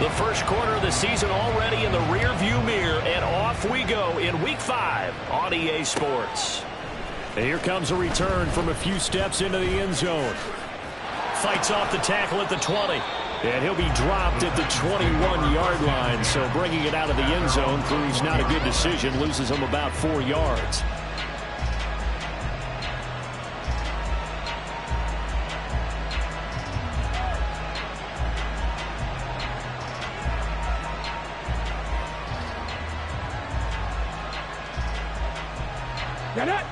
The first quarter of the season already in the rearview mirror, and off we go in Week 5 on EA Sports. And here comes a return from a few steps into the end zone. Fights off the tackle at the 20. And he'll be dropped at the 21-yard line. So bringing it out of the end zone proves not a good decision. Loses him about 4 yards. Get it!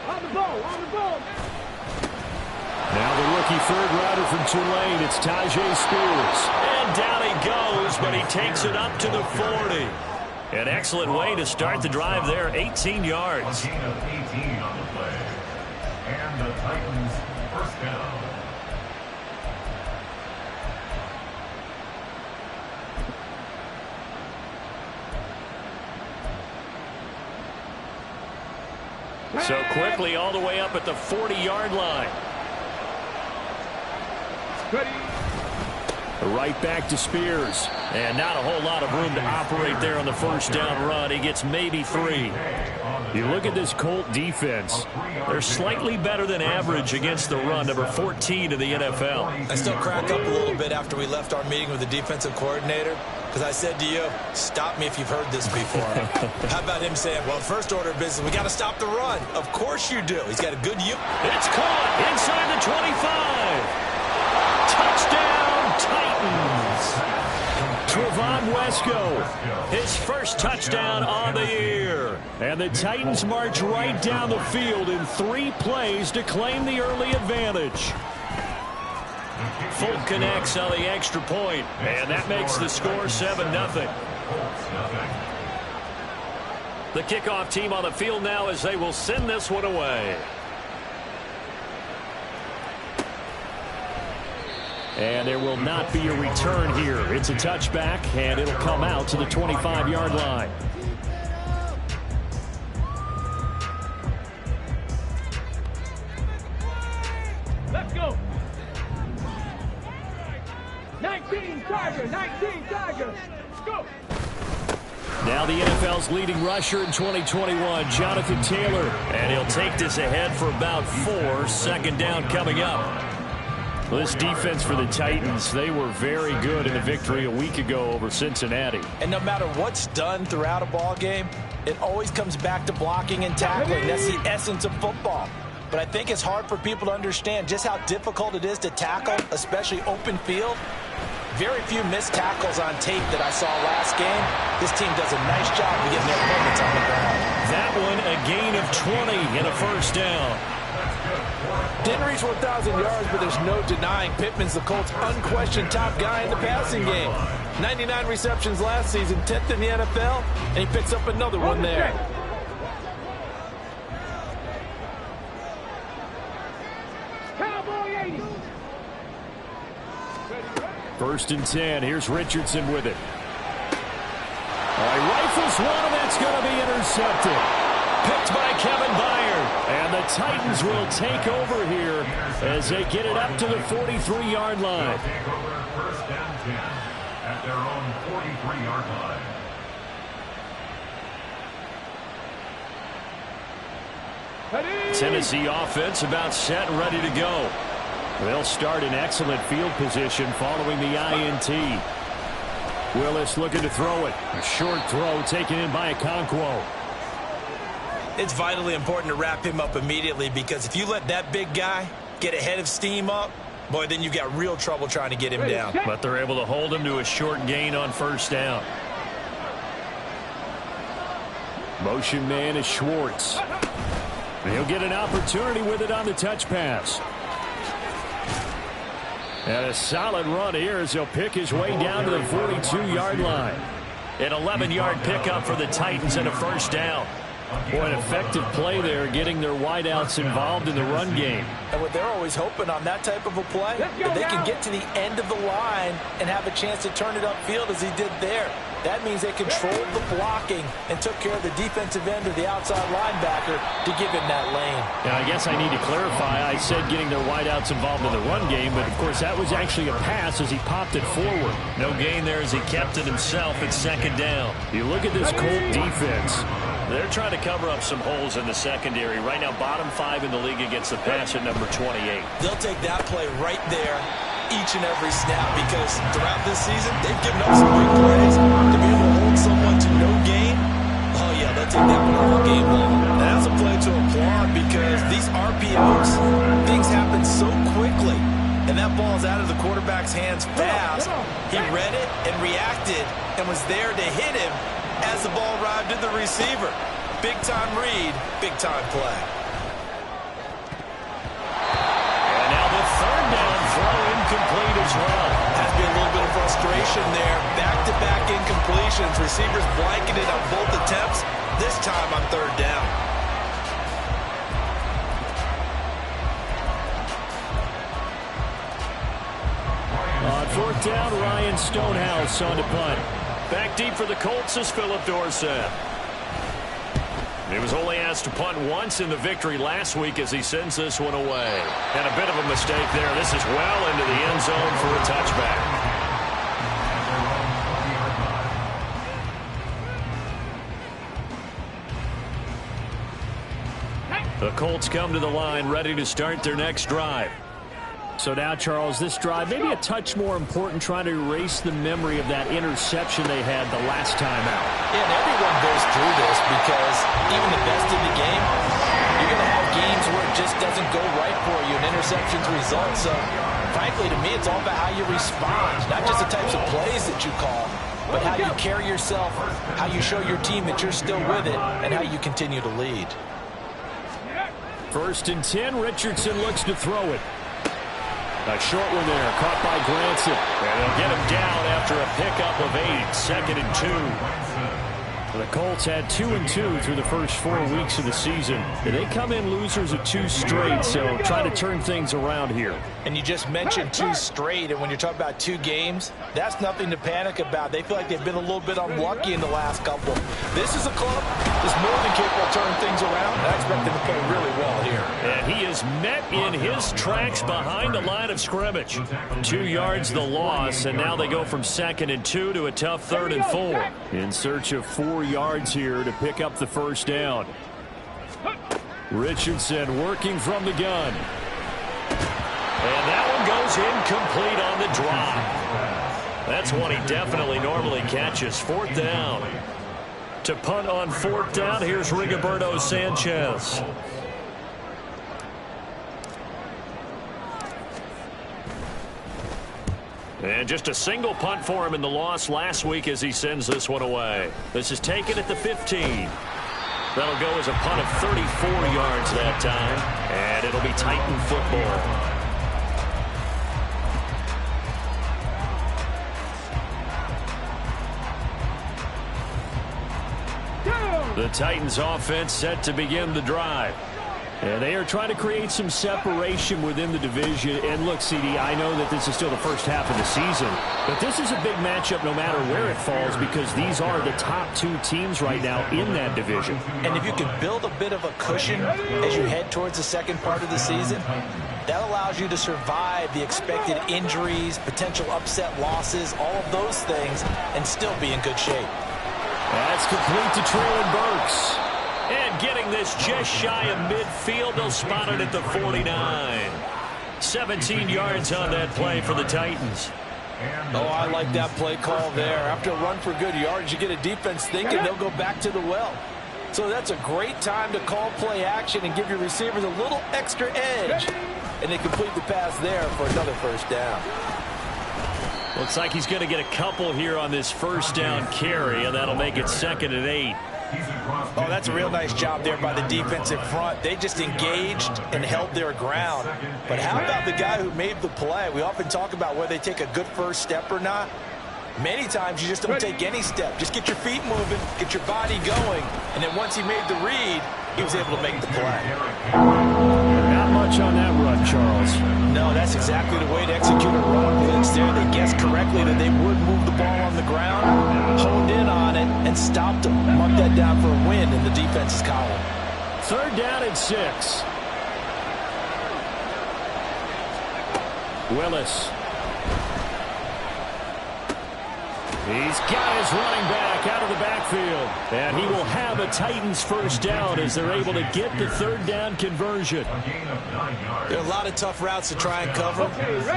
On the ball! Now the rookie third rounder from Tulane, it's Tyjae Spears. And down he goes, but he takes it up to the 40. An excellent way to start the drive there, 18 yards. A gain of 18 on the play. And the Titans first down. So quickly all the way up at the 40-yard line. Right back to Spears. And not a whole lot of room to operate there on the first down run. He gets maybe 3. You look at this Colt defense. They're slightly better than average against the run, number 14 in the NFL. I still crack up a little bit after we left our meeting with the defensive coordinator, because I said to you, stop me if you've heard this before. How about him saying, well, first order of business, we got to stop the run. Of course you do. He's got a good unit. It's caught inside the 25. Touchdown, Titans. Trevon Wesco, his first touchdown on the year. And the Titans march right down the field in 3 plays to claim the early advantage. Folk connects on the extra point, and that makes the score 7-0. The kickoff team on the field now as they will send this one away. And there will not be a return here. It's a touchback, and it'll come out to the 25-yard line. Let's go! 19 Tigers! Go! Now the NFL's leading rusher in 2021, Jonathan Taylor. And he'll take this ahead for about 4. Second down coming up. Well, this defense for the Titans, they were very good in the victory a week ago over Cincinnati. And no matter what's done throughout a ball game, it always comes back to blocking and tackling. That's the essence of football. But I think it's hard for people to understand just how difficult it is to tackle, especially open field. Very few missed tackles on tape that I saw last game. This team does a nice job of getting their opponents on the ground. That one, a gain of 20 and a first down. Didn't reach 1,000 yards, but there's no denying Pittman's the Colts' unquestioned top guy in the passing game. 99 receptions last season, 10th in the NFL, and he picks up another one there. First and 10. Here's Richardson with it. All right, rifles one, and that's going to be intercepted. Picked by Kevin Byard. And the Titans will take over here as they get it up to the 43-yard line. Take over first and 10 at their own 43-yard line. Tennessee offense about set and ready to go. They'll start in excellent field position following the INT. Willis looking to throw it. A short throw taken in by Okonkwo. It's vitally important to wrap him up immediately, because if you let that big guy get ahead of steam up, boy, then you've got real trouble trying to get him down. But they're able to hold him to a short gain on first down. Motion man is Schwartz. He'll get an opportunity with it on the touch pass. And a solid run here as he'll pick his way down to the 42-yard line. An 11-yard pickup for the Titans and a first down. Boy, an effective play there, getting their wideouts involved in the run game. And what they're always hoping on that type of a play, that they can get to the end of the line and have a chance to turn it upfield as he did there. That means they controlled the blocking and took care of the defensive end or the outside linebacker to give him that lane. Now, I guess I need to clarify. I said getting their wideouts involved in the run game, but, of course, that was actually a pass as he popped it forward. No gain there as he kept it himself at second down. You look at this Colt defense. They're trying to cover up some holes in the secondary. Right now, bottom 5 in the league against the pass at number 28. They'll take that play right there each and every snap because throughout this season, they've given up some big plays. To be able to hold someone to no gain, oh, yeah, they'll take that one all game long. And that's a play to applaud because these RPOs, things happen so quickly. And that ball is out of the quarterback's hands fast. He read it and reacted and was there to hit him as the ball arrived to the receiver. Big-time read, big-time play. And now the third down throw incomplete as well. Has been a little bit of frustration there. Back-to-back incompletions. Receivers blanketed on both attempts. This time on third down. On fourth down, Ryan Stonehouse on to punt. Back deep for the Colts is Philip Dorsett. He was only asked to punt once in the victory last week as he sends this one away. And a bit of a mistake there. This is well into the end zone for a touchback. The Colts come to the line ready to start their next drive. So now, Charles, this drive maybe a touch more important, trying to erase the memory of that interception they had the last time out. Yeah, and everyone goes through this because even the best in the game, you're going to have games where it just doesn't go right for you, and interceptions result. So, frankly, to me, it's all about how you respond, not just the types of plays that you call, but how you carry yourself, how you show your team that you're still with it, and how you continue to lead. 1st and 10, Richardson looks to throw it. A short one there, caught by Granson. And they'll get him down after a pickup of 8, 2nd and 2. The Colts had 2-2 through the first 4 weeks of the season. They come in losers of 2 straight, so try to turn things around here. And you just mentioned 2 straight, and when you're talking about 2 games, that's nothing to panic about. They feel like they've been a little bit unlucky in the last couple. This is a club that's more than capable of turning things around, and I expect them to play really well here. And he is met in his tracks behind the line of scrimmage. 2 yards the loss, and now they go from 2nd and 2 to a tough 3rd and 4. In search of 4 yards here to pick up the first down. Richardson working from the gun. And that one goes incomplete on the drop. That's one he definitely normally catches. 4th down. To punt on 4th down, here's Rigoberto Sanchez. And just a single punt for him in the loss last week as he sends this one away. This is taken at the 15. That'll go as a punt of 34 yards that time. And it'll be Titan football. The Titans offense set to begin the drive. And they are trying to create some separation within the division. And look, CD, I know that this is still the first half of the season, but this is a big matchup no matter where it falls because these are the top 2 teams right now in that division. And if you can build a bit of a cushion as you head towards the second part of the season, that allows you to survive the expected injuries, potential upset losses, all of those things, and still be in good shape. That's complete to Treylon Burks. And getting this just shy of midfield, they'll spot it at the 49. 17 yards on that play for the Titans. Oh, I like that play call there. After a run for good yards, you get a defense thinking they'll go back to the well. So that's a great time to call play action and give your receivers a little extra edge. And they complete the pass there for another first down. Looks like he's going to get a couple here on this first down carry, and that'll make it 2nd and 8. Oh, that's a real nice job there by the defensive front. They just engaged and held their ground. But how about the guy who made the play? We often talk about whether they take a good first step or not. Many times you just don't take any step. Just get your feet moving, get your body going, and then once he made the read, he was able to make the play. Not much on that run, Charles. No, that's exactly the way to execute a run blitz there. They guessed correctly that they would move the ball on the ground, honed in on it, and stopped them. Mark that down for a win in the defense's column. 3rd down and 6. Willis. He's got his running back out of the backfield. And he will have a Titans first down as they're able to get the 3rd down conversion. There are a lot of tough routes to try and cover.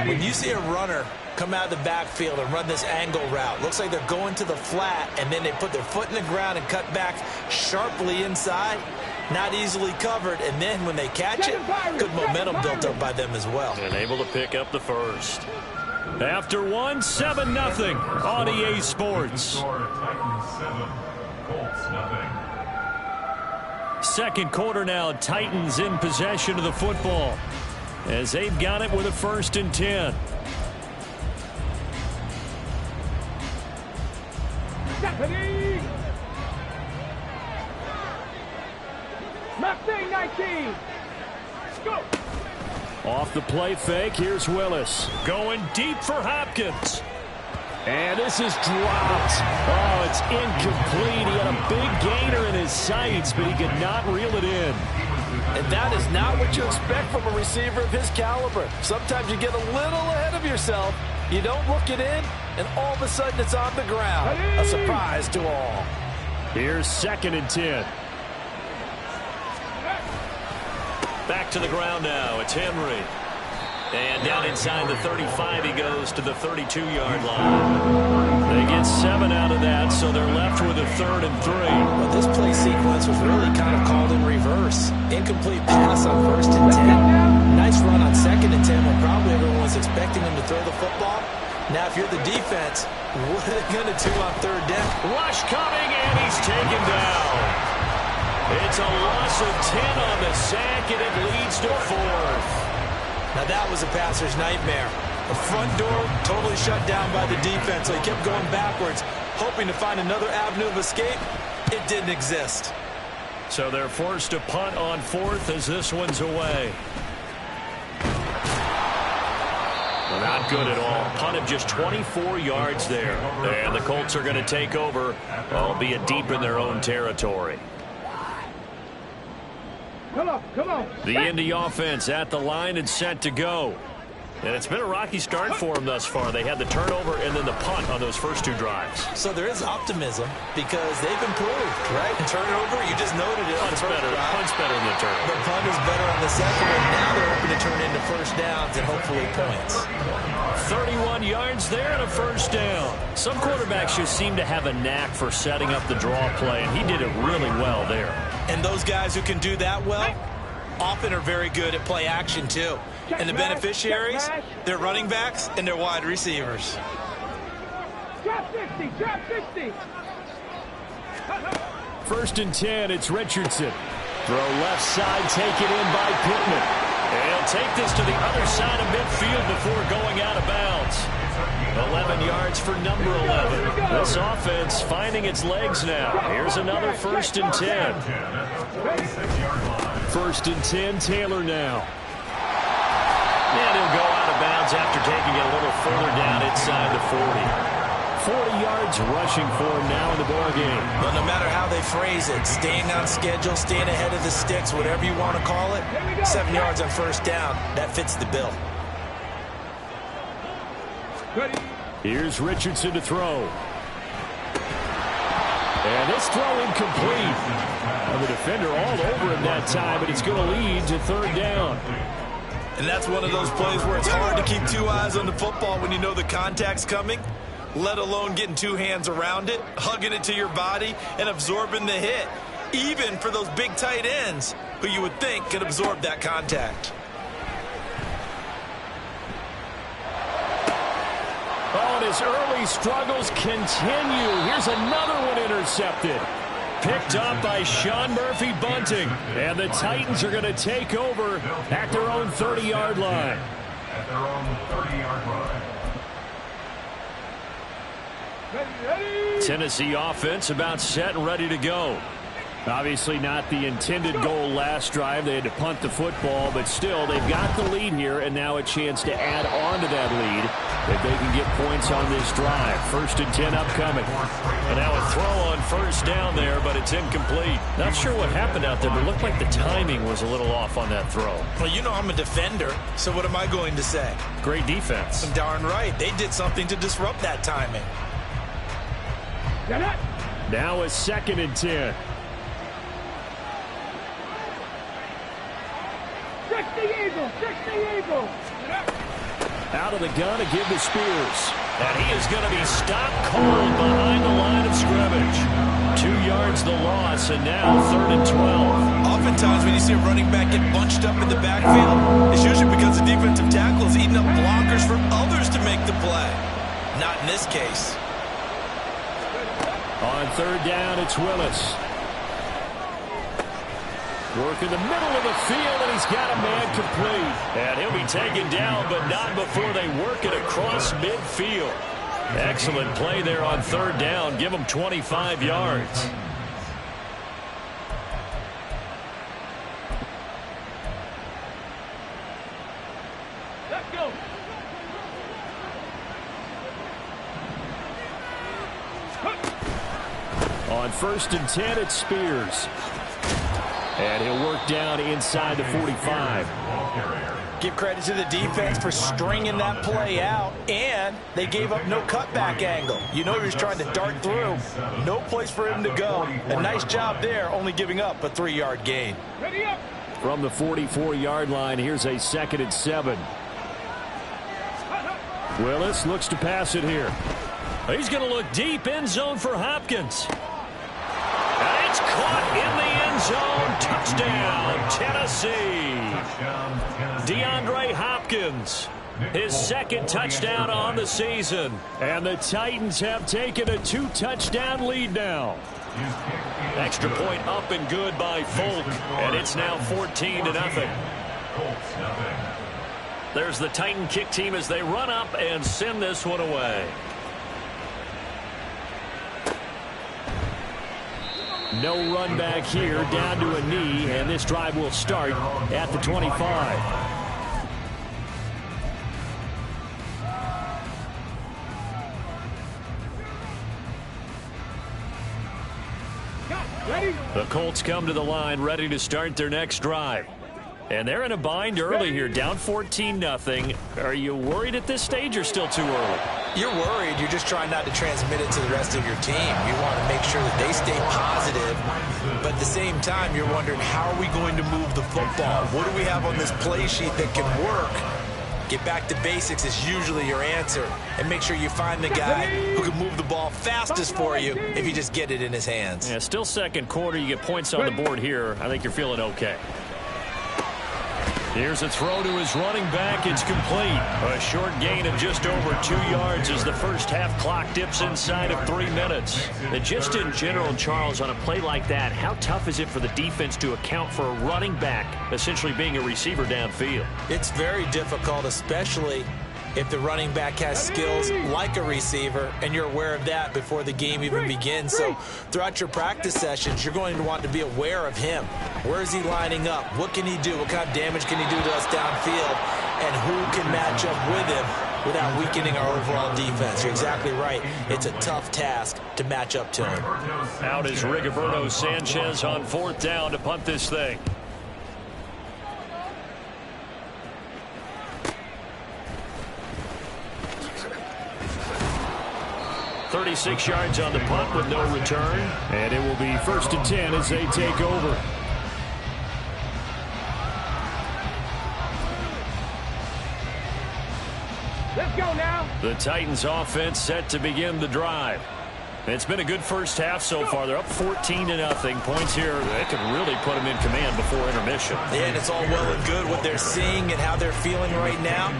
When you see a runner come out of the backfield and run this angle route, looks like they're going to the flat, and then they put their foot in the ground and cut back sharply inside. Not easily covered, and then when they catch it, good momentum built up by them as well. And able to pick up the first. After 1, 7-0 on EA Sports. Second quarter now, Titans in possession of the football as they've got it with a 1st and 10. Stephanie! Mustang 19! Go! Off the play fake, here's Willis. Going deep for Hopkins. And this is dropped. Oh, it's incomplete. He had a big gainer in his sights, but he could not reel it in. And that is not what you expect from a receiver of his caliber. Sometimes you get a little ahead of yourself. You don't look it in, and all of a sudden it's on the ground. A surprise to all. Here's 2nd and 10. Back to the ground now. It's Henry. And down inside the 35, he goes to the 32-yard line. They get 7 out of that, so they're left with a 3rd and 3. Well, this play sequence was really kind of called in reverse. Incomplete pass on 1st and 10. Nice run on 2nd and 10 when probably everyone was expecting him to throw the football. Now, if you're the defense, what are they going to do on 3rd down? Rush coming, and he's taken down. It's a loss of 10 on the sack, and it leads to 4th. Now that was a passer's nightmare. The front door totally shut down by the defense, so he kept going backwards, hoping to find another avenue of escape. It didn't exist. So they're forced to punt on 4th as this one's away. Well, not good at all. Punt of just 24 yards there. And the Colts are going to take over, albeit deep in their own territory. Come on. The Indy offense at the line and set to go. And it's been a rocky start for them thus far. They had the turnover and then the punt on those first 2 drives. So there is optimism because they've improved, right? Turnover, you just noted it. Punt's better. Punt's better than the turnover. The punt is better on the second one. Now they're hoping to turn into first downs and hopefully points. 31 yards there and a first down. Some quarterbacks just seem to have a knack for setting up the draw play, and he did it really well there. And those guys who can do that well often are very good at play action too. And the beneficiaries, they're running backs and they're wide receivers. Drop 60. 1st and 10, it's Richardson. Throw left side, taken in by Pittman. And he'll take this to the other side of midfield before going out of bounds. 11 yards for number 11. This offense finding its legs now. Here's another 1st and 10. 1st and 10, Taylor now. And he'll go out of bounds after taking it a little further down inside the 40. 40 yards rushing for him now in the ball game. But no matter how they phrase it, staying on schedule, staying ahead of the sticks, whatever you want to call it, 7 yards on 1st down, that fits the bill. Here's Richardson to throw. And this throw incomplete. And the defender all over him that time, but it's going to lead to 3rd down. And that's one of those plays where it's hard to keep 2 eyes on the football when you know the contact's coming, let alone getting 2 hands around it, hugging it to your body, and absorbing the hit, even for those big tight ends who you would think could absorb that contact. Oh, and his early struggles continue. Here's another one intercepted. Picked up by Sean Murphy-Bunting. And the Titans are going to take over at their own 30-yard line. At their own 30-yard line. Ready. Tennessee offense about set and ready to go. Obviously not the intended goal last drive. They had to punt the football, but still, they've got the lead here, and now a chance to add on to that lead if they can get points on this drive. 1st and 10 upcoming. And now a throw on first down there, but it's incomplete. Not sure what happened out there, but it looked like the timing was a little off on that throw. Well, you know I'm a defender, so what am I going to say? Great defense. Darn right. They did something to disrupt that timing. Get it. Now a 2nd and 10. Trick the Eagle. Trick the Eagle. Out of the gun to give to Spears. And he is going to be stopped cold behind the line of scrimmage. 2 yards the loss, and now 3rd and 12. Oftentimes when you see a running back get bunched up in the backfield, it's usually because the defensive tackle is eating up blockers for others to make the play. Not in this case. On 3rd down, it's Willis. Work in the middle of the field, and he's got a man complete. And he'll be taken down, but not before they work it across midfield. Excellent play there on 3rd down. Give him 25 yards. Let's go. On 1st and 10, it's Spears. And he'll work down inside the 45. Give credit to the defense for stringing that play out, and they gave up no cutback angle. You know he was trying to dart through. No place for him to go. A nice job there, only giving up a 3-yard gain. Ready up. From the 44-yard line, here's a 2nd and 7. Willis looks to pass it here. He's going to look deep end zone for Hopkins. And it's caught in the end zone. Touchdown, Tennessee. DeAndre Hopkins, his 2nd touchdown on the season. And the Titans have taken a 2-touchdown lead now. Extra point up and good by Folk. And it's now 14-0. There's the Titan kick team as they run up and send this one away. No run back here, down to a knee, and this drive will start at the 25. Ready. The Colts come to the line ready to start their next drive. And they're in a bind early here, down 14-0. Are you worried at this stage or still too early? You're worried. You're just trying not to transmit it to the rest of your team. You want to make sure that they stay positive. But at the same time, you're wondering, how are we going to move the football? What do we have on this play sheet that can work? Get back to basics is usually your answer. And make sure you find the guy who can move the ball fastest for you if you just get it in his hands. Yeah, still 2nd quarter. You get points on the board here. I think you're feeling okay. Here's a throw to his running back. It's complete. A short gain of just over 2 yards as the first half clock dips inside of 3 minutes. And just in general, Charles, on a play like that, how tough is it for the defense to account for a running back essentially being a receiver downfield? It's very difficult, especially if the running back has skills like a receiver, and you're aware of that before the game even begins. So throughout your practice sessions, you're going to want to be aware of him. Where is he lining up? What can he do? What kind of damage can he do to us downfield? And who can match up with him without weakening our overall defense? You're exactly right. It's a tough task to match up to him. Out is Rigoberto Sanchez on 4th down to punt this thing. 36 yards on the punt with no return. And it will be 1st and 10 as they take over. Let's go now. The Titans offense set to begin the drive. It's been a good first half so far. They're up 14-0. Points here, they could really put them in command before intermission. Yeah, and it's all well and good what they're seeing and how they're feeling right now.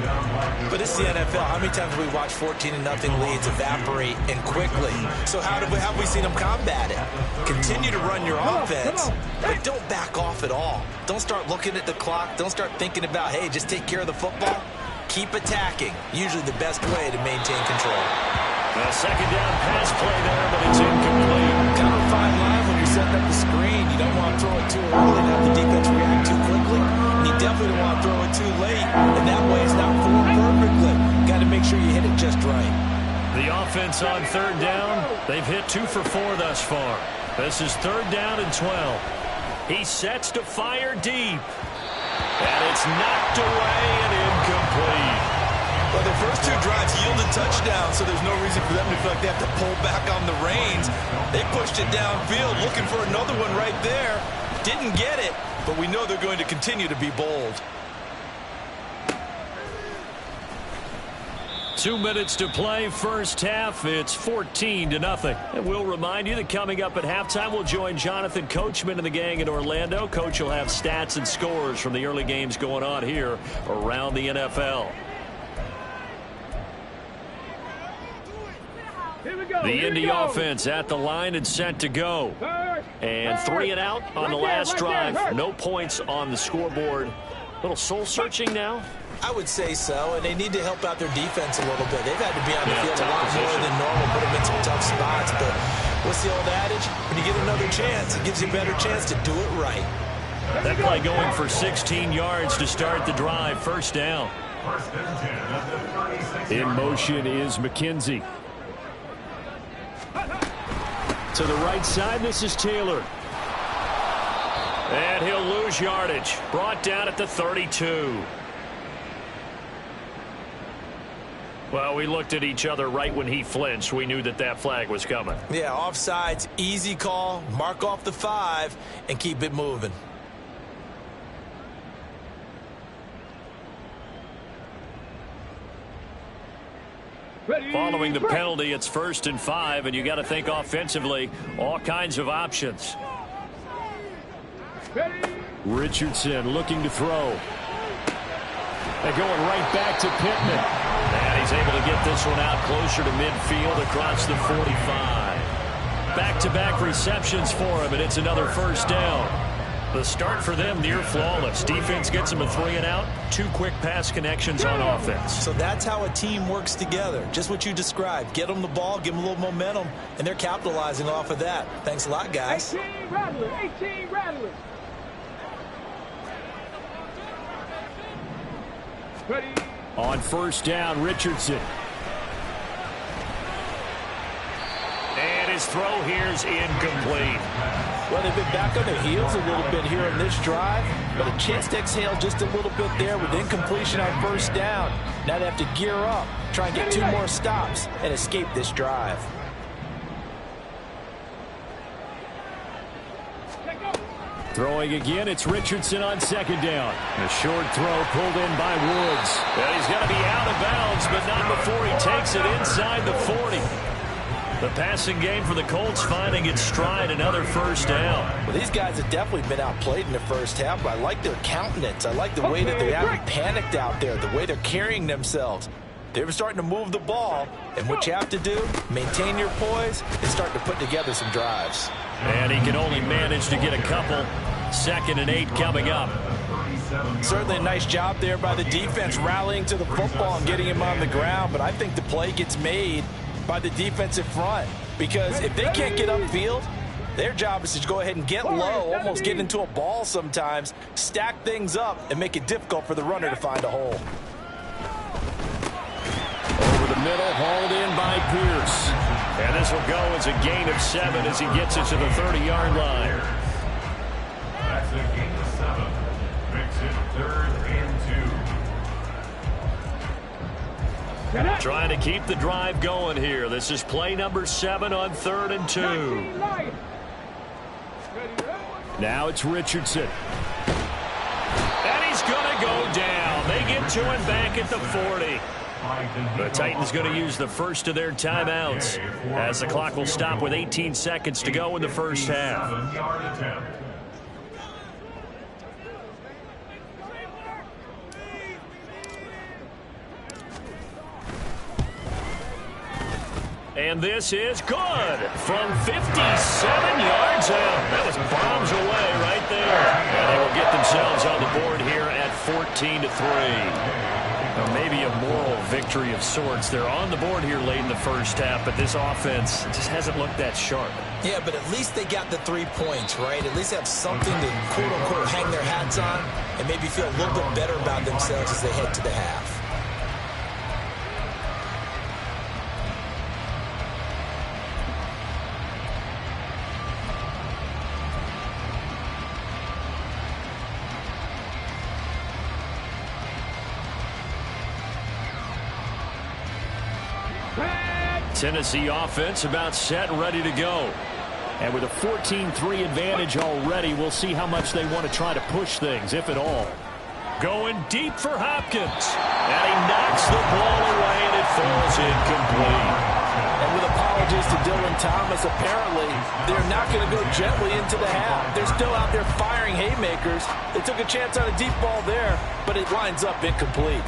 But it's the NFL. How many times have we watched 14-0 leads evaporate and quickly? So how have we seen them combat it? Continue to run your offense, but don't back off at all. Don't start looking at the clock. Don't start thinking about, hey, just take care of the football. Keep attacking. Usually the best way to maintain control. A 2nd down pass play there, but it's incomplete. Kind of a fine line when you're setting setting up the screen. You don't want to throw it too early and have the defense react too quickly. And you definitely don't want to throw it too late. And that way it's not formed perfectly. Got to make sure you hit it just right. The offense on third down, they've hit 2 for 4 thus far. This is third down and 12. He sets to fire deep. And it's knocked away and incomplete. Well, their first 2 drives yielded touchdowns, so there's no reason for them to feel like they have to pull back on the reins. They pushed it downfield, looking for another one right there. Didn't get it, but we know they're going to continue to be bold. 2 minutes to play, first half. It's 14-0. And we'll remind you that coming up at halftime, we'll join Jonathan Coachman and the gang in Orlando. Coach will have stats and scores from the early games going on here around the NFL. The Indy offense at the line and set to go. And 3 and out on the last drive. No points on the scoreboard. A little soul-searching now. I would say so, and they need to help out their defense a little bit. They've had to be on the field a lot more than normal, put them in some tough spots. But what's the old adage? When you get another chance, it gives you a better chance to do it right. That play going for 16 yards to start the drive. First down. In motion is McKenzie. To the right side, this is Taylor. And he'll lose yardage. Brought down at the 32. Well, we looked at each other right when he flinched. We knew that that flag was coming. Yeah, offsides, easy call. Mark off the 5 and keep it moving. Following the penalty, it's 1st and 5, and you got to think offensively, all kinds of options. Richardson looking to throw. They're going right back to Pittman. And he's able to get this one out closer to midfield across the 45. Back-to-back receptions for him, and it's another first down. The start for them near flawless. Defense gets them a 3 and out. 2 quick pass connections on offense. So that's how a team works together. Just what you described. Get them the ball, give them a little momentum, and they're capitalizing off of that. Thanks a lot, guys. 18 rattlers, 18 rattlers. Ready. On first down, Richardson. And his throw here's incomplete. Well, they've been back on their heels a little bit here in this drive, but a chance to exhale just a little bit there with incompletion on first down. Now they have to gear up, try and get 2 more stops, and escape this drive. Throwing again, it's Richardson on second down. A short throw pulled in by Woods. And he's going to be out of bounds, but not before he takes it inside the 40. The passing game for the Colts finding its stride, another first down. Well, these guys have definitely been outplayed in the first half, but I like their countenance. I like the way that they haven't panicked out there, the way they're carrying themselves. They're starting to move the ball, and what you have to do, maintain your poise, and start to put together some drives. And he can only manage to get a couple. 2nd and 8 coming up. Certainly a nice job there by the defense rallying to the football and getting him on the ground, but I think the play gets made by the defensive front, because if they can't get upfield, their job is to go ahead and get low, almost get into a ball sometimes, stack things up, and make it difficult for the runner to find a hole. Over the middle, hauled in by Pierce. And this will go as a gain of 7 as he gets it to the 30-yard line. That's a gain of 7. Makes it 3rd and 2. Trying to keep the drive going here. This is play number 7 on 3rd and 2. Now it's Richardson. And he's going to go down. They get to him back at the 40. The Titans going to use the first of their timeouts as the clock will stop with 18 seconds to go in the first half. 7-yard attempt. And this is good from 57 yards out. That was bombs away right there. And they will get themselves on the board here at 14-3. Well, maybe a moral victory of sorts. They're on the board here late in the first half, but this offense just hasn't looked that sharp. Yeah, but at least they got the 3 points, right? At least have something to, quote-unquote, hang their hats on and maybe feel a little bit better about themselves as they head to the half. Tennessee offense about set and ready to go. And with a 14-3 advantage already, we'll see how much they want to try to push things, if at all. Going deep for Hopkins. And he knocks the ball away, and it falls incomplete. And with apologies to Dylan Thomas, apparently they're not going to go gently into the half. They're still out there firing haymakers. They took a chance on a deep ball there, but it winds up incomplete.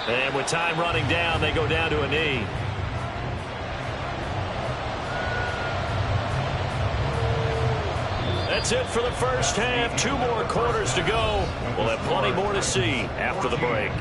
And with time running down, they go down to a knee. That's it for the first half. 2 more quarters to go. We'll have plenty more to see after the break.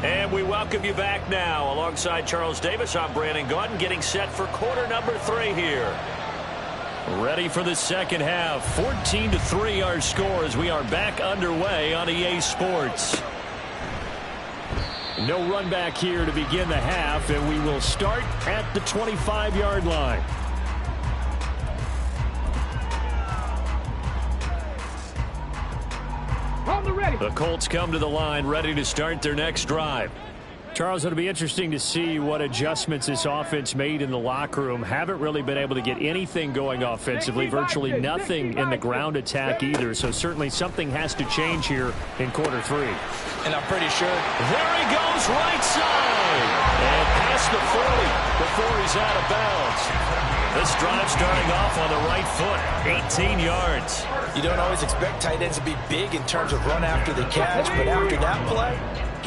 And we welcome you back now. Alongside Charles Davis, I'm Brandon Gaudin, getting set for quarter number 3 here. Ready for the second half. 14-3 our score as we are back underway on EA Sports. No run back here to begin the half, and we will start at the 25-yard line. The Colts come to the line ready to start their next drive. Charles, it'll be interesting to see what adjustments this offense made in the locker room. Haven't really been able to get anything going offensively, virtually nothing in the ground attack either. So certainly something has to change here in quarter 3. And I'm pretty sure. There he goes, right side. And past the 40 before he's out of bounds. This drive starting off on the right foot, 18 yards. You don't always expect tight ends to be big in terms of run after the catch, but after that play,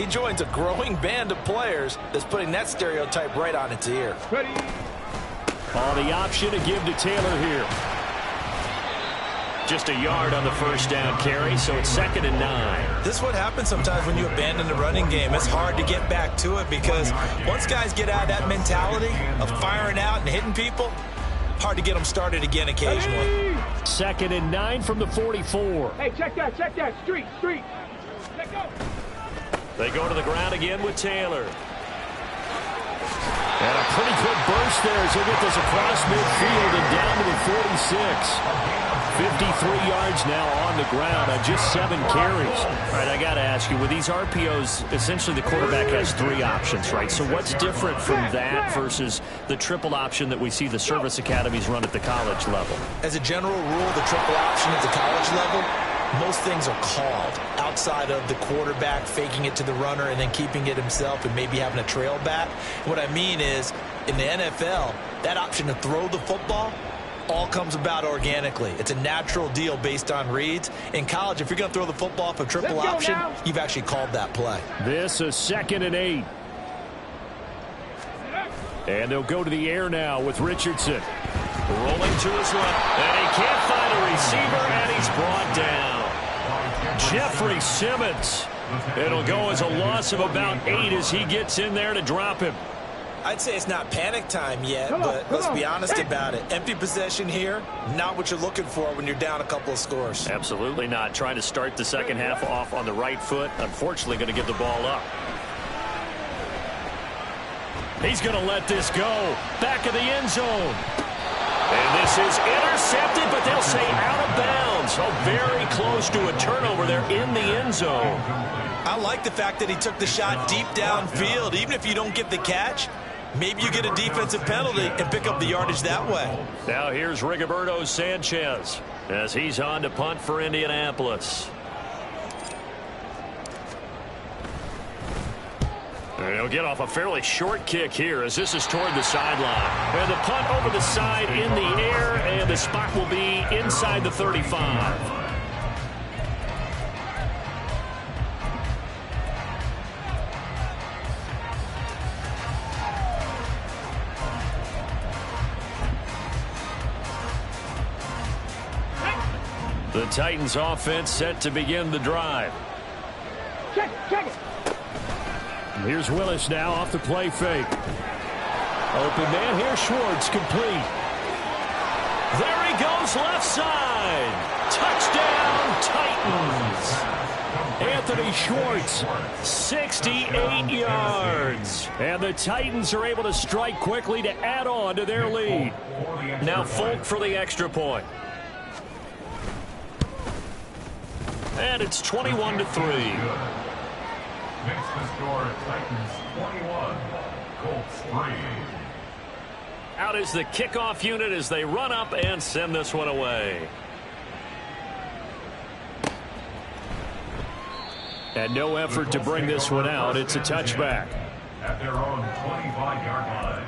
he joins a growing band of players that's putting that stereotype right on its ear. Oh, the option to give to Taylor here. Just a yard on the first down carry, so it's 2nd and 9. This is what happens sometimes when you abandon the running game. It's hard to get back to it because once guys get out of that mentality of firing out and hitting people, hard to get them started again occasionally. 2nd and 9 from the 44. Hey, check that. Street. Let go. They go to the ground again with Taylor. And a pretty quick burst there as he'll get this across midfield and down to the 46. 53 yards now on the ground on just 7 carries. All right, I got to ask you, with these RPOs, essentially the quarterback has 3 options, right? So what's different from that versus the triple option that we see the service academies run at the college level? As a general rule, the triple option at the college level, most things are called outside of the quarterback faking it to the runner and then keeping it himself and maybe having a trail back. What I mean is, in the NFL, that option to throw the football all comes about organically. It's a natural deal based on reads. In college, if you're going to throw the football off a triple option, you've actually called that play. This is 2nd and 8. And they'll go to the air now with Richardson. Rolling to his left. And he can't find a receiver, and he's brought down. Jeffrey Simmons. It'll go as a loss of about 8 as he gets in there to drop him. I'd say it's not panic time yet, but let's be honest about it. Empty possession here, not what you're looking for when you're down a couple of scores. Absolutely not. Trying to start the second half off on the right foot. Unfortunately, going to give the ball up. He's going to let this go. Back of the end zone. And this is intercepted, but they'll say out of bounds. Oh, very close to a turnover there in the end zone. I like the fact that he took the shot deep downfield. Even if you don't get the catch, Maybe you get a defensive penalty and pick up the yardage that way. Now here's Rigoberto Sanchez as he's on to punt for Indianapolis. And he'll get off a fairly short kick here as this is toward the sideline. And the punt over the side in the air, and the spot will be inside the 35. The Titans offense set to begin the drive. Check it. Here's Willis now off the play fake. Open man here, Schwartz, complete. There he goes, left side. Touchdown, Titans. Anthony Schwartz, 68 yards. and the Titans are able to strike quickly to add on to their lead. Now Folk for the extra point. And it's 21-3. Makes the score Titans 21, Colts 3. Out is the kickoff unit as they run up and send this one away. And no effort to bring this one out. It's a touchback. At their own 25-yard line.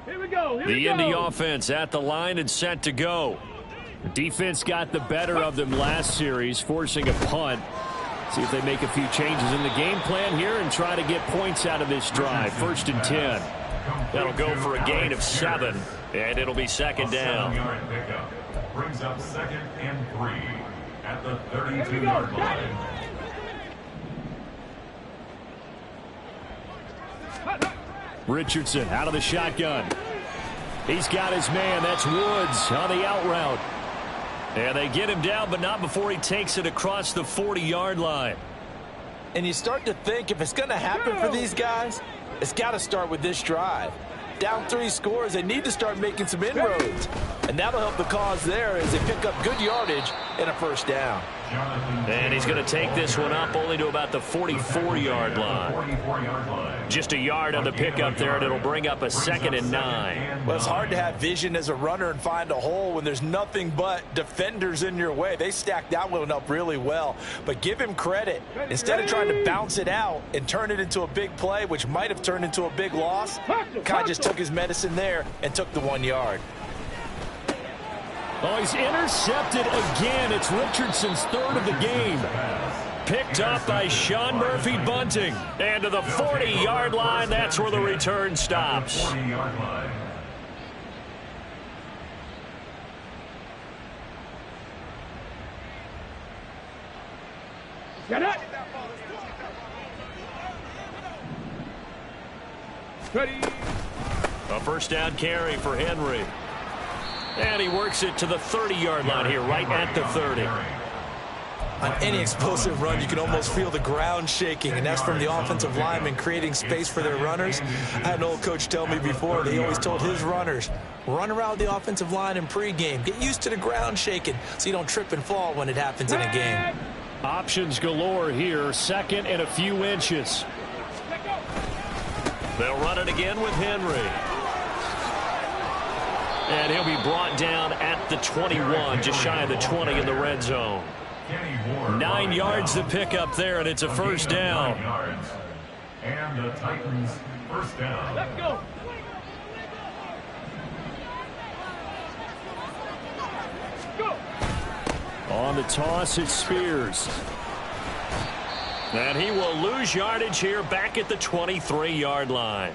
Here we go. The Indy offense at the line and set to go. The defense got the better of them last series, forcing a punt. See if they make a few changes in the game plan here and try to get points out of this drive. 1st and 10. That'll go for a gain of 7, and it'll be second down. 7-yard pickup brings up 2nd and 3 at the 32-yard line. Richardson out of the shotgun. He's got his man. That's Woods on the out route. And they get him down, but not before he takes it across the 40-yard line. And you start to think if it's going to happen for these guys, it's got to start with this drive. Down 3 scores, they need to start making some inroads. And that'll help the cause there as they pick up good yardage and a first down. And he's going to take this one up only to about the 44-yard line. Just a yard on the pickup there, and it'll bring up a 2nd and 9. Well, it's hard to have vision as a runner and find a hole when there's nothing but defenders in your way. They stacked that one up really well. But give him credit. Instead of trying to bounce it out and turn it into a big play, which might have turned into a big loss, Kai just took his medicine there and took the 1 yard. Oh, he's intercepted again. It's Richardson's 3rd of the game. Picked up by Sean Murphy-Bunting. And to the 40-yard line, that's where the return stops. 40-yard line. Get it. Ready. A first down carry for Henry. And he works it to the 30-yard line here, right at the 30. On any explosive run, you can almost feel the ground shaking, and that's from the offensive linemen creating space for their runners. I had an old coach tell me before, he always told his runners, run around the offensive line in pregame. Get used to the ground shaking so you don't trip and fall when it happens in a game. Options galore here. 2nd and a few inches. They'll run it again with Henry. And he'll be brought down at the 21, just shy of the 20 in the red zone. 9 yards to pick up there, and it's a first down. And the Titans first down. Let's go. On the toss, it's Spears. And he will lose yardage here back at the 23-yard line.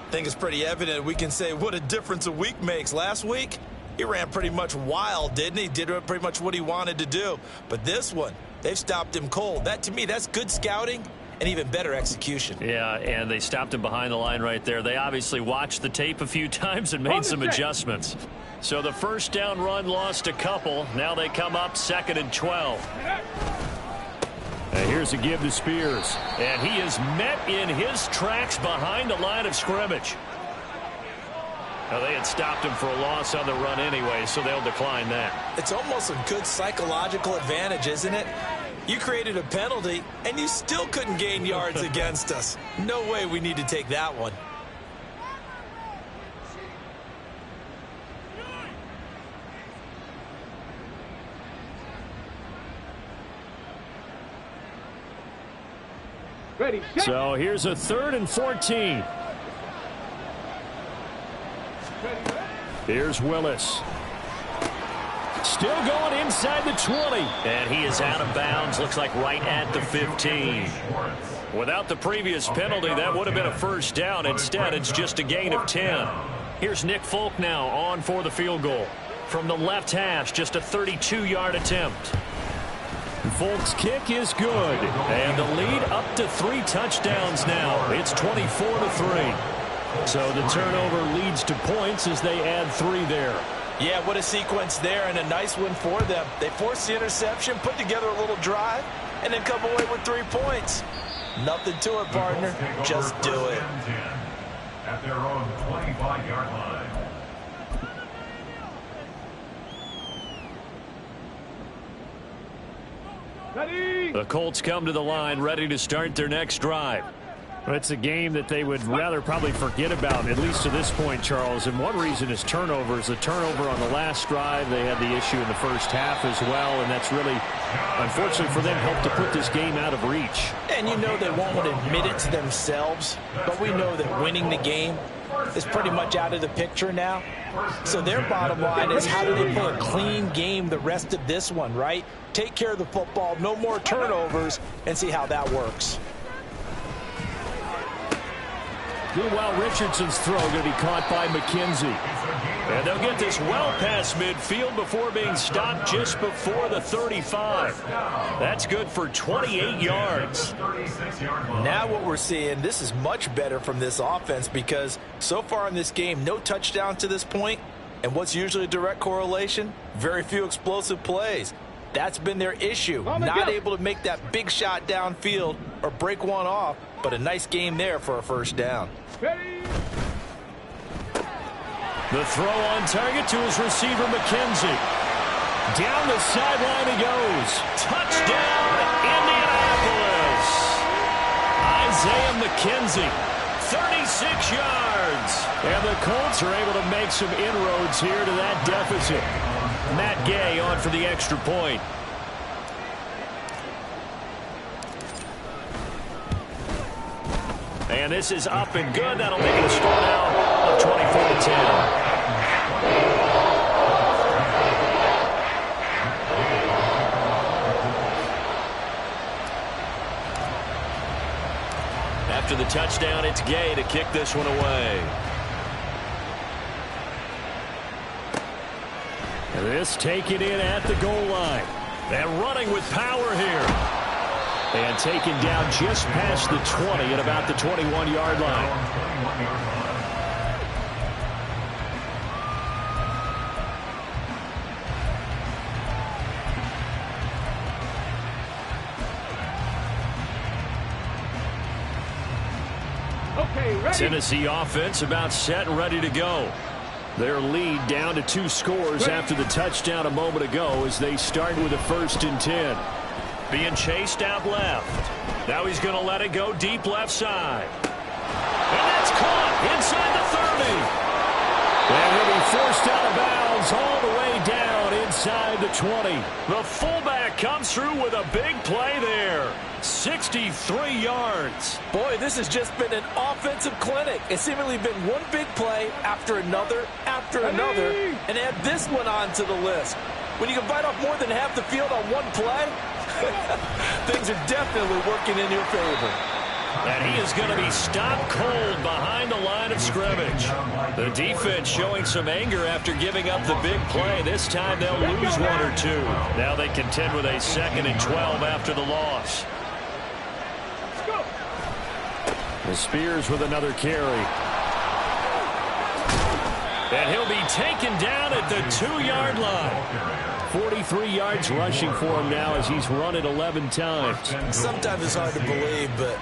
I think it's pretty evident we can say what a difference a week makes. Last week, he ran pretty much wild, didn't he? Did pretty much what he wanted to do. But this one, they've stopped him cold. That, to me, that's good scouting and even better execution. Yeah, and they stopped him behind the line right there. They obviously watched the tape a few times and made some adjustments. So the first down run lost a couple. Now they come up 2nd and 12. And here's a give to Spears. And he is met in his tracks behind the line of scrimmage. Now, they had stopped him for a loss on the run anyway, so they'll decline that. It's almost a good psychological advantage, isn't it? You created a penalty, and you still couldn't gain yards against us. No way we need to take that one. Ready, set. So here's a 3rd and 14. Here's Willis. Still going inside the 20. And he is out of bounds, looks like right at the 15. Without the previous penalty, that would have been a first down. Instead, it's just a gain of 10. Here's Nick Folk now on for the field goal. From the left hash, just a 32-yard attempt. Folk's kick is good. And the lead up to 3 touchdowns now. It's 24-3. So the turnover leads to points as they add 3 there. Yeah, what a sequence there, and a nice win for them. They forced the interception, put together a little drive, and then come away with 3 points. Nothing to it, partner. Just do it. At their own 25-yard line. Ready. The Colts come to the line, ready to start their next drive. Well, it's a game that they would rather probably forget about, at least to this point, Charles. And one reason is turnovers. The turnover on the last drive, they had the issue in the first half as well, and that's really, unfortunately for them, helped to put this game out of reach. And you know they won't admit it to themselves, but we know that winning the game is pretty much out of the picture now. So their bottom line is, how do they play a clean game the rest of this one, right? Take care of the football, no more turnovers, and see how that works. Meanwhile, Richardson's throw going to be caught by McKenzie. And they'll get this well past midfield before being stopped just before the 35. That's good for 28 yards. Now what we're seeing, this is much better from this offense, because so far in this game, no touchdowns to this point. And what's usually a direct correlation? Very few explosive plays. That's been their issue. Not able to make that big shot downfield or break one off, but a nice game there for a first down. Ready. The throw on target to his receiver, McKenzie. Down the sideline he goes. Touchdown, Indianapolis. Isaiah McKenzie, 36 yards. And the Colts are able to make some inroads here to that deficit. Matt Gay on for the extra point. And this is up and good. That'll make it a score now of 24-10. After the touchdown, it's Gay to kick this one away. And this taken in at the goal line. And running with power here. And taken down just past the 20 at about the 21-yard line. Okay, ready. Tennessee offense about set and ready to go. Their lead down to 2 scores after the touchdown a moment ago as they start with a 1st and 10. Being chased out left. Now he's going to let it go deep left side. And that's caught inside the 30. And he'll be forced out of bounds all the way down inside the 20. The fullback comes through with a big play there. 63 yards. Boy, this has just been an offensive clinic. It's seemingly been one big play after another, and add this one onto the list. When you can bite off more than half the field on one play, things are definitely working in your favor. And he is going to be stopped cold behind the line of scrimmage. The defense showing some anger after giving up the big play. This time they'll lose 1 or 2. Now they contend with a 2nd and 12 after the loss. The Spears with another carry. And he'll be taken down at the 2-yard line. 43 yards rushing for him now as he's run it 11 times. Sometimes it's hard to believe, but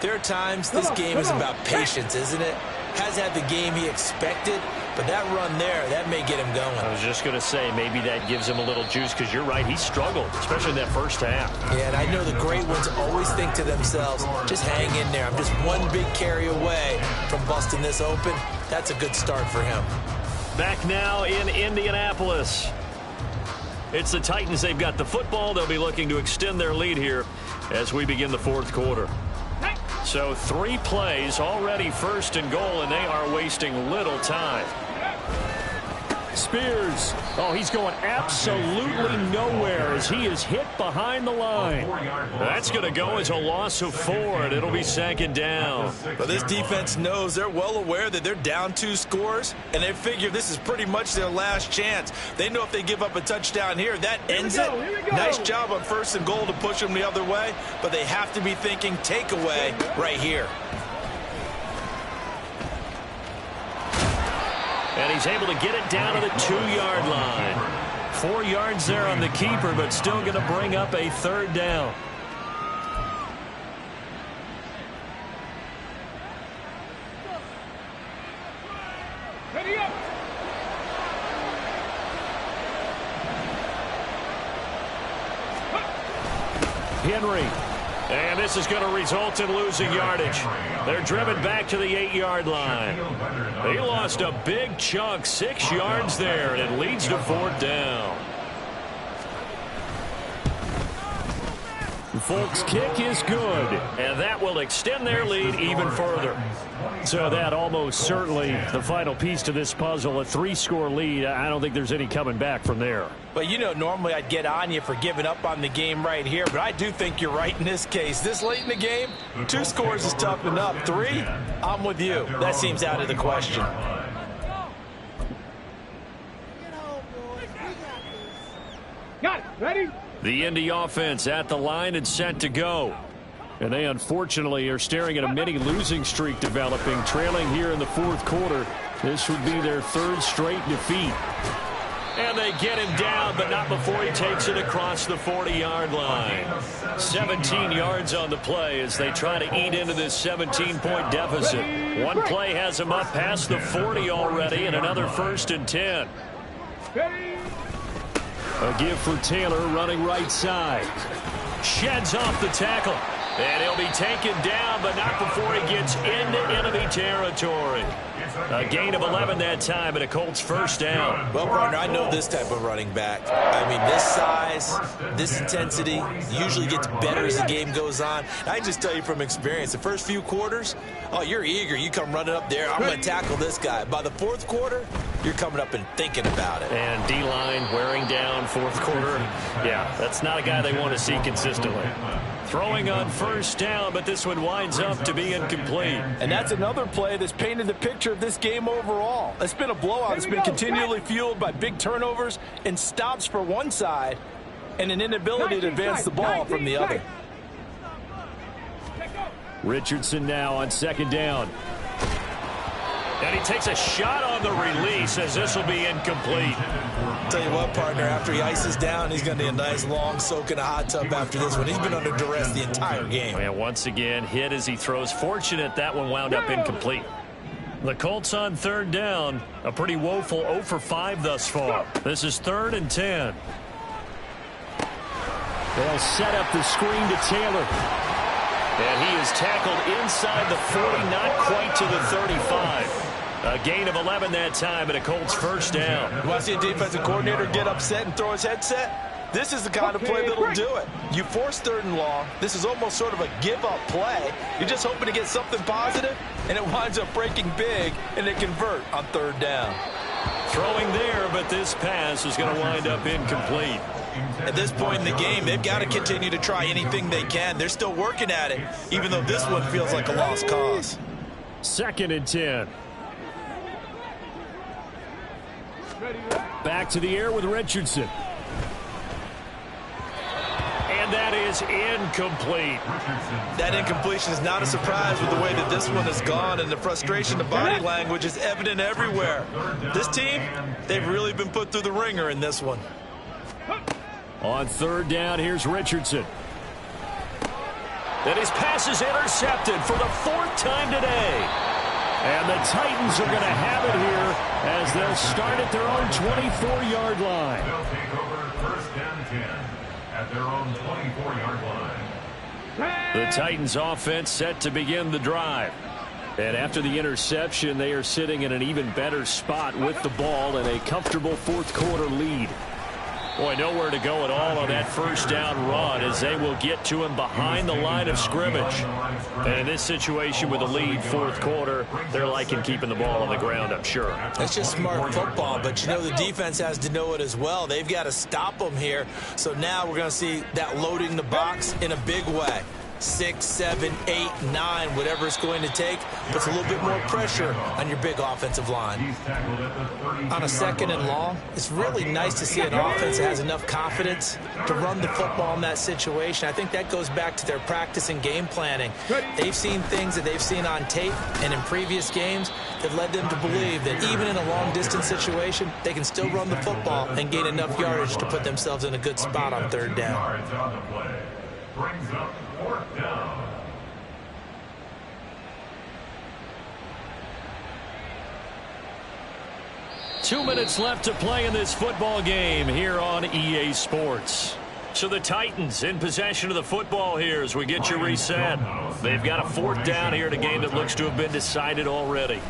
there are times this game is about patience, isn't it? Has had the game he expected, but that run there, that may get him going. I was just going to say, maybe that gives him a little juice, because you're right, he struggled, especially in that first half. Yeah, and I know the great ones always think to themselves, just hang in there. I'm just one big carry away from busting this open. That's a good start for him. Back now in Indianapolis. It's the Titans. They've got the football. They'll be looking to extend their lead here as we begin the fourth quarter. So 3 plays, already 1st and goal, and they are wasting little time. Spears. Oh, he's going absolutely nowhere as he is hit behind the line. That's going to go as a loss of 4, and it'll be 2nd down. But this defense knows, they're well aware that they're down 2 scores, and they figure this is pretty much their last chance. They know if they give up a touchdown here, that ends it. Nice job on 1st and goal to push them the other way, but they have to be thinking takeaway right here. And he's able to get it down to the 2-yard line. 4 yards there on the keeper, but still going to bring up a 3rd down. Ready up. Henry. And this is going to result in losing yardage. They're driven back to the 8-yard line. They lost a big chunk, 6 yards there, and it leads to 4th down. Folks, kick is good, and that will extend their lead even further. So that almost certainly the final piece to this puzzle, a 3-score lead. I don't think there's any coming back from there. But, you know, normally I'd get on you for giving up on the game right here, but I do think you're right in this case. This late in the game, 2 scores is tough enough. 3, I'm with you. That seems out of the question. Got it. Ready? The Indy offense at the line and set to go. And they unfortunately are staring at a mini losing streak developing, trailing here in the 4th quarter. This would be their 3rd straight defeat. And they get him down, but not before he takes it across the 40-yard line. 17 yards on the play as they try to eat into this 17-point deficit. One play has him up past the 40 already, and another 1st and 10. Ready? A give for Taylor running right side. Sheds off the tackle. And he'll be taken down, but not before he gets into enemy territory. A gain of 11 that time, and a Colts 1st down. Well, partner, I know this type of running back. I mean, this size, this intensity usually gets better as the game goes on. I can just tell you from experience, the first few quarters, oh, you're eager. You come running up there, I'm going to tackle this guy. By the 4th quarter, you're coming up and thinking about it. And D-line wearing down 4th quarter. Yeah, that's not a guy they want to see consistently. Throwing on 1st down, but this one winds up to be incomplete. And that's another play that's painted the picture of this game overall. It's been a blowout. It's been continually fueled by big turnovers and stops for one side and an inability to advance the ball from the other. Richardson now on 2nd down. And he takes a shot on the release as this will be incomplete. Tell you what, partner, after he ices down, he's going to need a nice long soak in a hot tub after this one. He's been under duress the entire game. And once again, hit as he throws. Fortunate that one wound up incomplete. The Colts on 3rd down. A pretty woeful 0 for 5 thus far. This is 3rd and 10. They'll set up the screen to Taylor. And he is tackled inside the 40, not quite to the 35. A gain of 11 that time, and a Colts 1st down. You want to see a defensive coordinator get upset and throw his headset? This is the kind of play that'll do it. You force 3rd and long. This is almost sort of a give-up play. You're just hoping to get something positive, and it winds up breaking big, and they convert on 3rd down. Throwing there, but this pass is going to wind up incomplete. At this point in the game, they've got to continue to try anything they can. They're still working at it, even though this one feels like a lost cause. 2nd and 10. Back to the air with Richardson. And And that is incomplete. That incompletion is not a surprise with the way that this one has gone, and the frustration, the body language is evident everywhere. This team, they've really been put through the ringer in this one. On third down, here's Richardson. And his pass is intercepted for the 4th time today. And the Titans are going to have it here as they'll start at their own 24-yard line. They'll take over 1st and 10 at their own 24-yard line. The Titans offense set to begin the drive. And after the interception, they are sitting in an even better spot with the ball and a comfortable 4th quarter lead. Boy, nowhere to go at all on that 1st down run as they will get to him behind the line of scrimmage. And in this situation with a lead 4th quarter, they're liking keeping the ball on the ground, I'm sure. That's just smart football, but you know the defense has to know it as well. They've got to stop them here. So now we're going to see that loading the box in a big way. 6, 7, 8, 9, whatever it's going to take, puts a little bit more pressure on your big offensive line. On a 2nd and long, it's really nice to see an offense that has enough confidence to run the football in that situation. I think that goes back to their practice and game planning. They've seen things that they've seen on tape and in previous games that led them to believe that even in a long-distance situation, they can still run the football and gain enough yardage to put themselves in a good spot on 3rd down. Brings up 4th down. Two minutes left to play in this football game here on EA Sports. So the Titans in possession of the football here as we get you reset. They've got a 4th down here in a game that looks to have been decided already.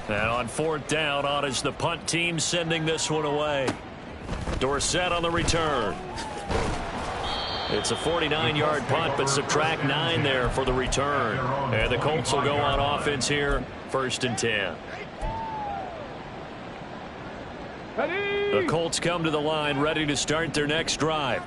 And on 4th down, on is the punt team sending this one away. Dorsett on the return. It's a 49-yard punt, but subtract 9 there for the return. And the Colts will go on offense here, 1st and 10. The Colts come to the line ready to start their next drive.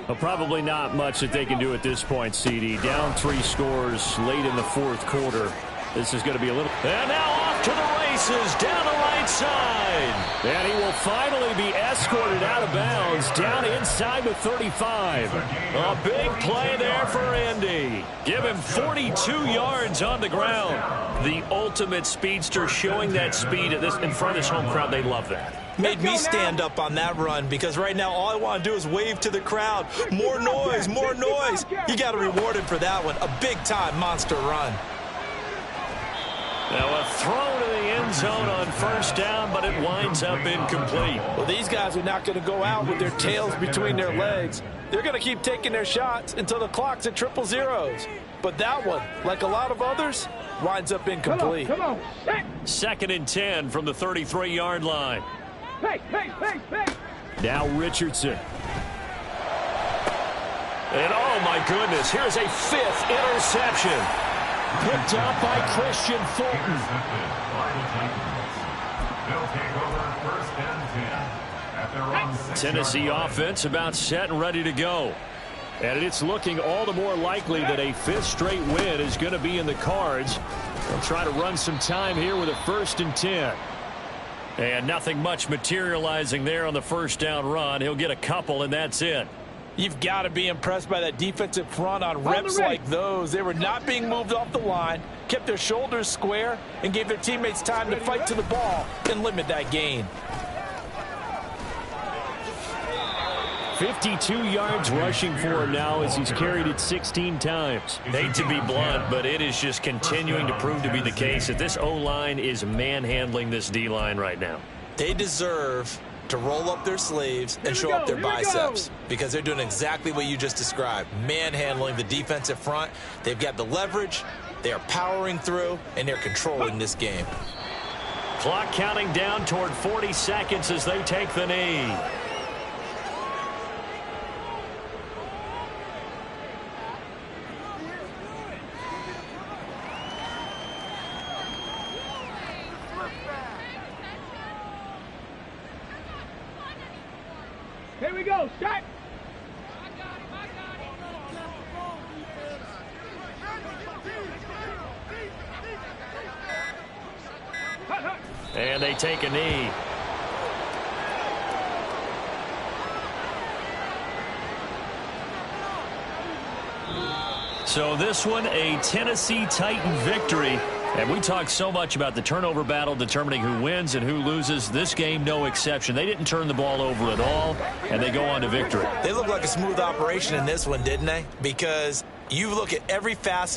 Well, probably not much that they can do at this point, CD. Down 3 scores late in the 4th quarter. This is going to be a little... And now off to the races down the right side. And he will finally be escorted out of bounds down inside the 35. A big play there for Indy. Give him 42 yards on the ground. The ultimate speedster showing that speed in front of this home crowd. They love that. Made me stand up on that run because right now all I want to do is wave to the crowd. More noise, more noise. You got to reward him for that one. A big-time monster run. Now a throw to the end zone on 1st down, but it winds up incomplete. Well, these guys are not going to go out with their tails between their legs. They're going to keep taking their shots until the clock's at 000. But that one, like a lot of others, winds up incomplete. Come on. 2nd and 10 from the 33-yard line. Hey. Now Richardson. And oh my goodness, here's a 5th interception. Picked up by Christian Fulton. They'll take over 1st and 10 at their own 6-yard Tennessee offense about set and ready to go. And it's looking all the more likely that a 5th straight win is going to be in the cards. They'll try to run some time here with a 1st and 10. And nothing much materializing there on the 1st down run. He'll get a couple, and that's it. You've got to be impressed by that defensive front on reps like those. They were not being moved off the line, kept their shoulders square, and gave their teammates time to fight to the ball and limit that gain. 52 yards rushing for him now as he's carried it 16 times. Hate to be blunt, but it is just continuing to prove to be the case that this O-line is manhandling this D-line right now. They deserve to roll up their sleeves and show up their biceps because they're doing exactly what you just described, manhandling the defensive front. They've got the leverage, they are powering through, and they're controlling this game. Clock counting down toward 40 seconds as they take the knee. Here we go. Shot. And they take a knee. So this one, a Tennessee Titan victory. And we talked so much about the turnover battle determining who wins and who loses. This game, no exception. They didn't turn the ball over at all, and they go on to victory. They look like a smooth operation in this one, didn't they? Because you look at every facet